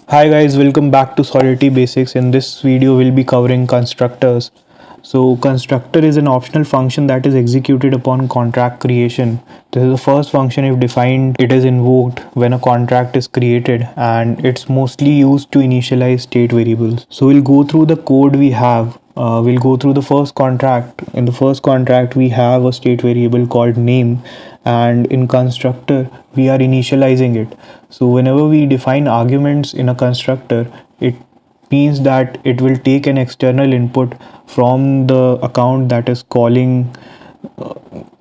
Hi guys, welcome back to Solidity Basics. In this video, we'll be covering constructors. So, constructor is an optional function that is executed upon contract creation. This is the first function if defined. It is invoked when a contract is created, and it's mostly used to initialize state variables. So, we'll go through the code we have. We'll go through the first contract. In the first contract, we have a state variable called name, and in constructor, we are initializing it. So whenever we define arguments in a constructor, it means that it will take an external input from the account that is calling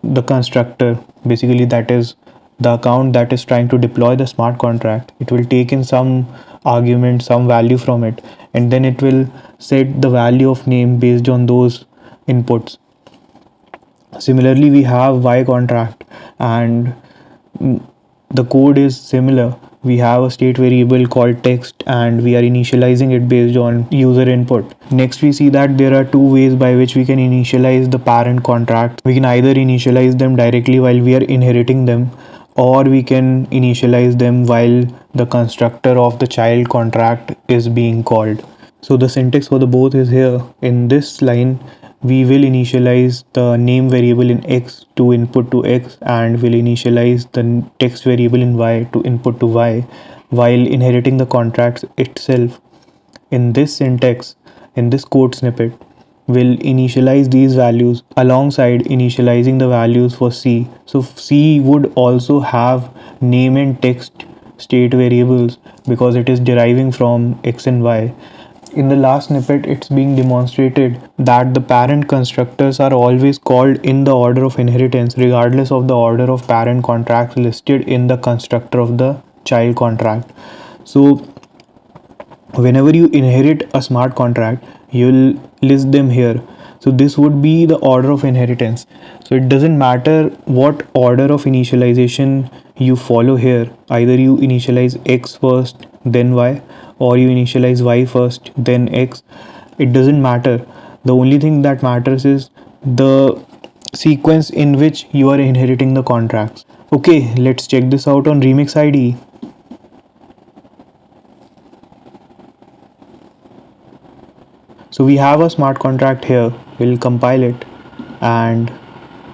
the constructor. Basically, that is the account that is trying to deploy the smart contract. It will take in some argument, some value from it, and then it will set the value of name based on those inputs. Similarly, we have y contract, and the code is similar. We have a state variable called text, and we are initializing it based on user input. Next, we see that there are two ways by which we can initialize the parent contract. We can either initialize them directly while we are inheriting them, or we can initialize them while the constructor of the child contract is being called. So the syntax for the both is here. In this line, we will initialize the name variable in x to input to x, and will initialize the text variable in y to input to y while inheriting the contract itself. In this syntax, in this code snippet, will initialize these values alongside initializing the values for C. So C would also have name and text state variables because it is deriving from x and y. In the last snippet, it's being demonstrated that the parent constructors are always called in the order of inheritance, regardless of the order of parent contracts listed in the constructor of the child contract. So, whenever you inherit a smart contract, you'll list them here. So, this would be the order of inheritance. So, it doesn't matter what order of initialization you follow here, either you initialize x first, then y, or you initialize y first then x. It doesn't matter. The only thing that matters is the sequence in which you are inheriting the contracts. Okay, let's check this out on Remix ID. So we have a smart contract here. We'll compile it and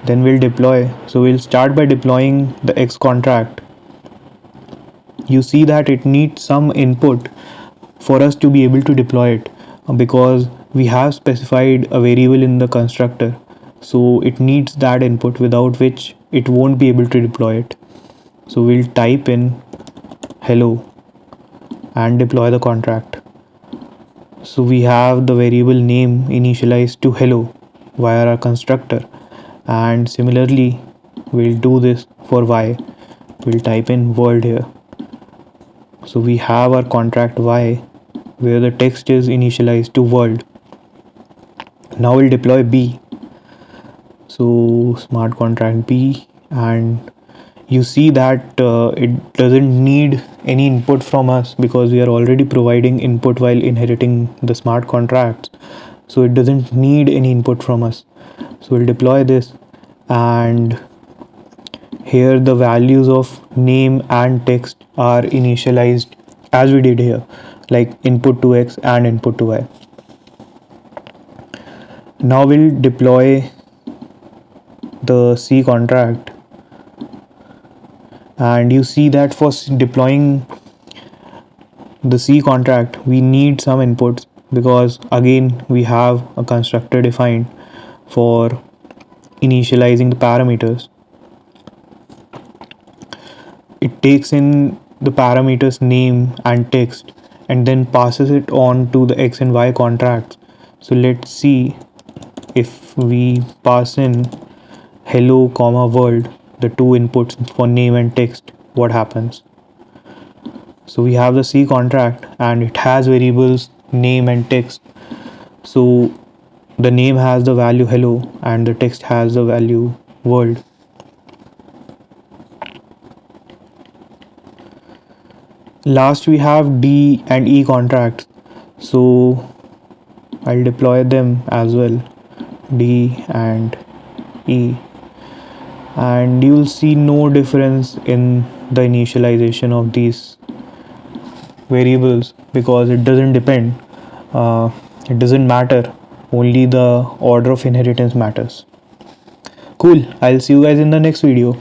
then we'll deploy. So we'll start by deploying the x contract. You see that it needs some input for us to be able to deploy it, because we have specified a variable in the constructor. So it needs that input, without which it won't be able to deploy it. So we'll type in hello and deploy the contract. So we have the variable name initialized to hello via our constructor, and similarly we'll do this for y. We'll type in world here. So we have our contract y where the text is initialized to world. Now we'll deploy b. So smart contract b, and you see that it doesn't need any input from us because we are already providing input while inheriting the smart contracts. So it doesn't need any input from us. So we'll deploy this, and here the values of name and text are initialized as we did here, like input to x and input to y. Now we'll deploy the C contract, and you see that for deploying the C contract we need some inputs, because again we have a constructor defined for initializing the parameters. It takes in the parameters name and text and then passes it on to the x and y contracts. So let's see, if we pass in hello comma world, the two inputs for name and text, what happens? So we have the C contract and it has variables name and text. So the name has the value hello and the text has the value world. Last we have D and E contracts. So I'll deploy them as well, D and E, and you'll see no difference in the initialization of these. variables because it doesn't depend. It doesn't matter. Only the order of inheritance matters. Cool. I'll see you guys in the next video.